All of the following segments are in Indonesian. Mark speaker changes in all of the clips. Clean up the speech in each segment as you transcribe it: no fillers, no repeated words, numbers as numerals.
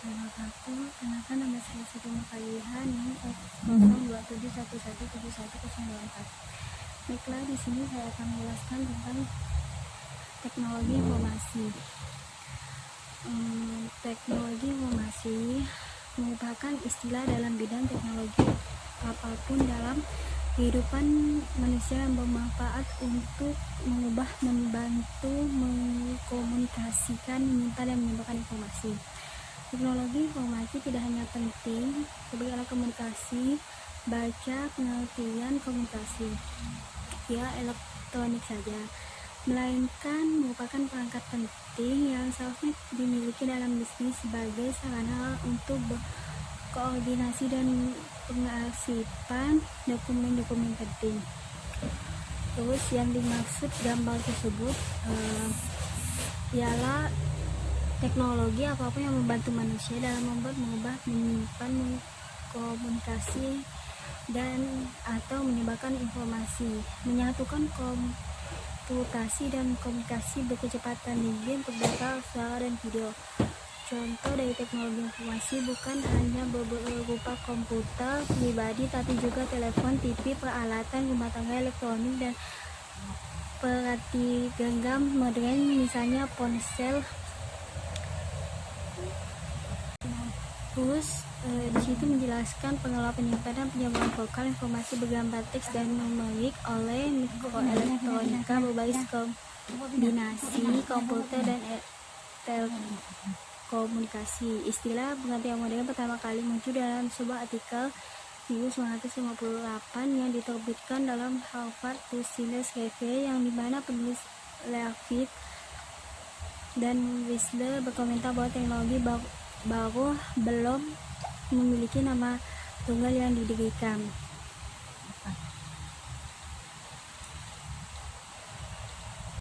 Speaker 1: warahmatullahi wabarakatuh. Kenalkan nama saya Siti Nurhaliha NIM F02711717104. Baiklah, di sini saya akan menjelaskan tentang teknologi informasi. Teknologi informasi merupakan istilah dalam bidang teknologi apapun dalam kehidupan manusia yang bermanfaat untuk mengubah, membantu, mengkomunikasikan, menyimpan, dan menyebarkan informasi. Teknologi informasi tidak hanya penting sebagai alat komunikasi, baca, penelitian, komunikasi via elektronik saja, melainkan merupakan perangkat penting yang seharusnya dimiliki dalam bisnis sebagai sarana untuk berkoordinasi dan pengarsipan dokumen-dokumen penting. Terus yang dimaksud gambar tersebut ialah teknologi apapun yang membantu manusia dalam membuat, mengubah, menyimpan, komunikasi dan atau menyebarkan informasi, menyatukan komputasi dan komunikasi berkecepatan tinggi untuk data, suara, dan video. Contoh dari teknologi informasi bukan hanya berupa komputer pribadi, tapi juga telepon, TV, peralatan rumah tangga elektronik, dan perangkat genggam modern, misalnya ponsel. Terus di situ menjelaskan pengelola, penyimpanan, penyampaian vokal, informasi bergambar, teks, dan numerik oleh mikroelektronika berbasis kombinasi komputer dan telekomunikasi. Istilah penggantian modern pertama kali muncul dalam sebuah artikel 1958 yang diterbitkan dalam Harvard Business Review, yang dimana penulis Leavitt dan Wissler berkomentar bahwa teknologi baru belum memiliki nama tunggal yang didirikan.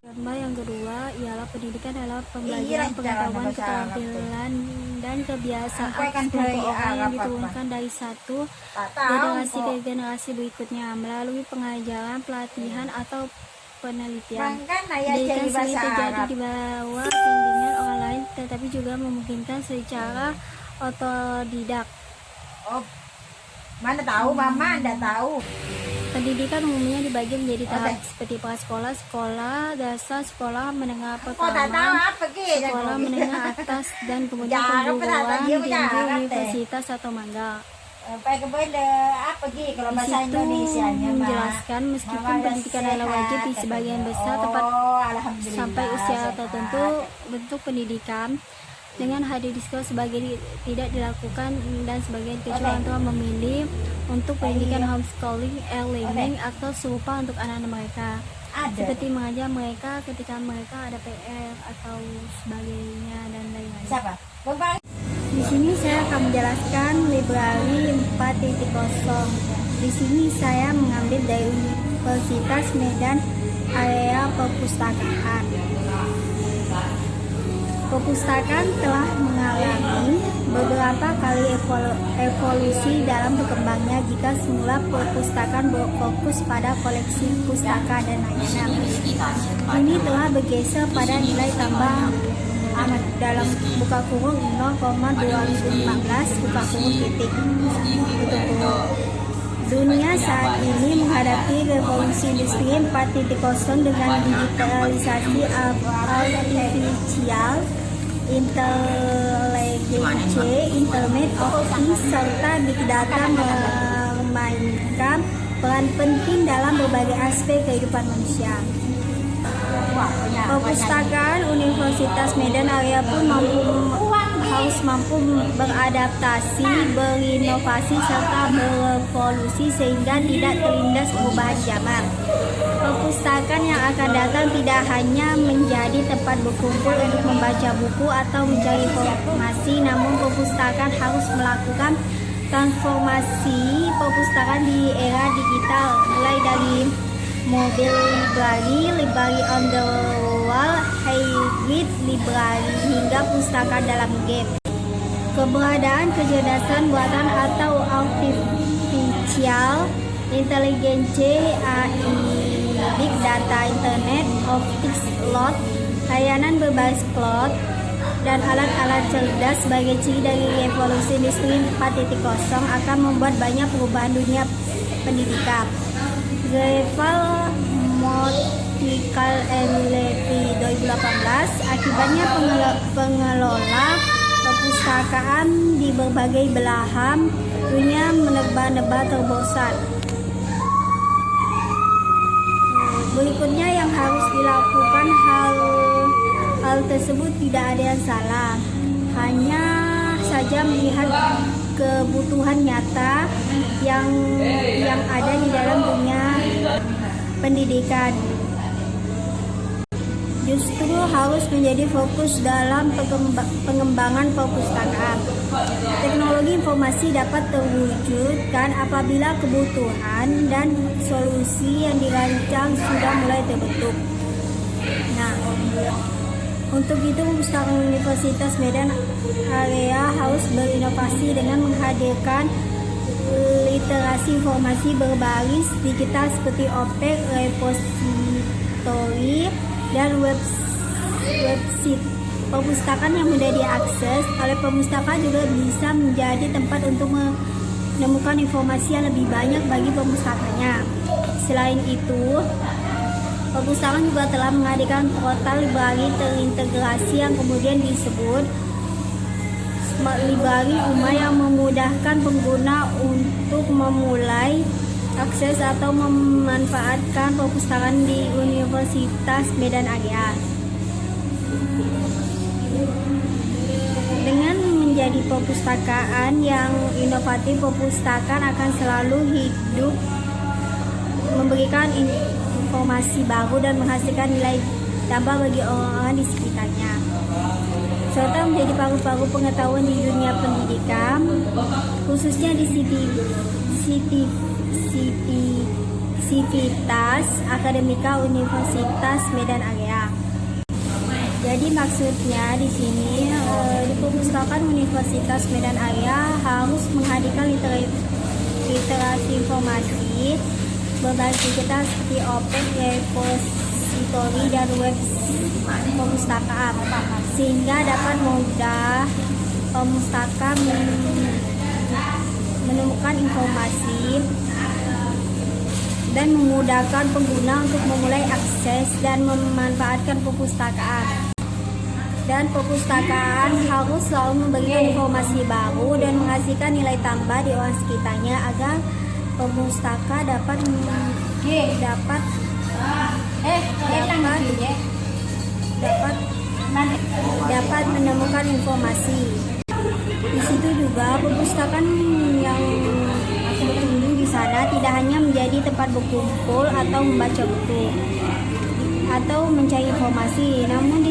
Speaker 1: Gambar yang kedua ialah pendidikan adalah pembelajaran, pengetahuan, keterampilan, dan kebiasaan sekelompok orang yang diturunkan dari satu generasi ke generasi berikutnya melalui pengajaran, pelatihan, atau penelitian. Pendidikan sering terjadi di bawah bimbingan orang lain, tetapi juga memungkinkan secara otodidak.
Speaker 2: Oh, mana tahu mama, anda tahu.
Speaker 1: Pendidikan umumnya dibagi menjadi tahap seperti prasekolah, sekolah dasar, sekolah menengah pertama, sekolah menengah atas, dan kemudian perguruan tinggi, universitas atau magang. Di situ menjelaskan meskipun pendidikan adalah wajib di sebagian besar tempat sampai usia tertentu, bentuk pendidikan dengan hadir di sekolah sebagian tidak dilakukan, dan sebagian kecil orang tua memilih untuk pendidikan homeschooling, e-learning atau serupa untuk anak-anak mereka, seperti mengajar mereka ketika mereka ada PR atau sebagainya dan lain-lain. Di sini saya akan menjelaskan library 4.0. Di sini saya mengambil dari Universitas Medan area perpustakaan. Perpustakaan telah mengalami beberapa kali evolusi dalam berkembangnya. Jika semula perpustakaan berfokus pada koleksi pustaka dan layanan, ini telah bergeser pada nilai tambah dalam buka kurung 0,2015 buka kurung titik. Dunia saat ini menghadapi revolusi industri 4.0 dengan digitalisasi artificial intelligence, Internet of Things, serta big data memainkan peran penting dalam berbagai aspek kehidupan manusia. Perpustakaan Universitas Medan area pun harus mampu beradaptasi, berinovasi, serta berevolusi sehingga tidak terlindas perubahan zaman. Perpustakaan yang akan datang tidak hanya menjadi tempat berkumpul untuk membaca buku atau mencari informasi, namun perpustakaan harus melakukan transformasi perpustakaan di era digital, mulai dari mobil library, library on the wall, hybrid library, hingga pustaka dalam game. Keberadaan kecerdasan buatan atau artificial intelligence, AI, big data, Internet of Things, layanan berbasis cloud, dan alat-alat cerdas sebagai ciri dari revolusi industri 4.0 akan membuat banyak perubahan dunia pendidikan. Greval Motrical and Levy 2018, akibatnya pengelola perpustakaan di berbagai belahan dunia menebak-nebak terbosan. Berikutnya yang harus dilakukan, hal tersebut tidak ada yang salah, hanya saja melihat kebutuhan nyata yang ada di dalam dunia pendidikan. Justru harus menjadi fokus dalam pengembangan perpustakaan. Teknologi informasi dapat terwujudkan apabila kebutuhan dan solusi yang dirancang sudah mulai terbentuk. Nah, untuk itu Perpustakaan Universitas Medan Area harus berinovasi dengan menghadirkan literasi informasi berbasis digital seperti OPEC, repositori, dan website perpustakaan yang mudah diakses oleh pemustaka juga bisa menjadi tempat untuk menemukan informasi yang lebih banyak bagi pemustakanya. Selain itu, perpustakaan juga telah menghadirkan portal library terintegrasi yang kemudian disebut Smart Library UMA yang memudahkan pengguna untuk memulai akses atau memanfaatkan perpustakaan di Universitas Medan Area. Dengan menjadi perpustakaan yang inovatif, perpustakaan akan selalu hidup, memberikan informasi baru dan menghasilkan nilai tambah bagi orang-orang di sekitarnya, serta menjadi paru-paru pengetahuan di dunia pendidikan, khususnya di Sivitas Akademika Universitas Medan Area. Jadi maksudnya di sini di perpustakaan Universitas Medan Area harus menghadirkan literasi informasi berbasis digital seperti OPEC, repositori, dan web perpustakaan, sehingga dapat mudah pemustaka menemukan informasi dan memudahkan pengguna untuk memulai akses dan memanfaatkan perpustakaan. Dan perpustakaan harus selalu memberikan informasi baru dan menghasilkan nilai tambah di orang sekitarnya agar pemustaka dapat menemukan informasi. Di situ juga perpustakaan yang aku berkunjung di sana tidak hanya menjadi tempat berkumpul atau membaca buku atau mencari informasi, namun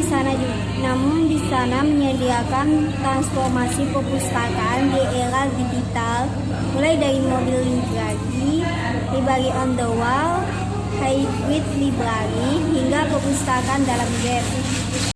Speaker 1: di sana menyediakan transformasi perpustakaan di era digital, mulai dari mobil library on the wall, hybrid library, hingga perpustakaan dalam game.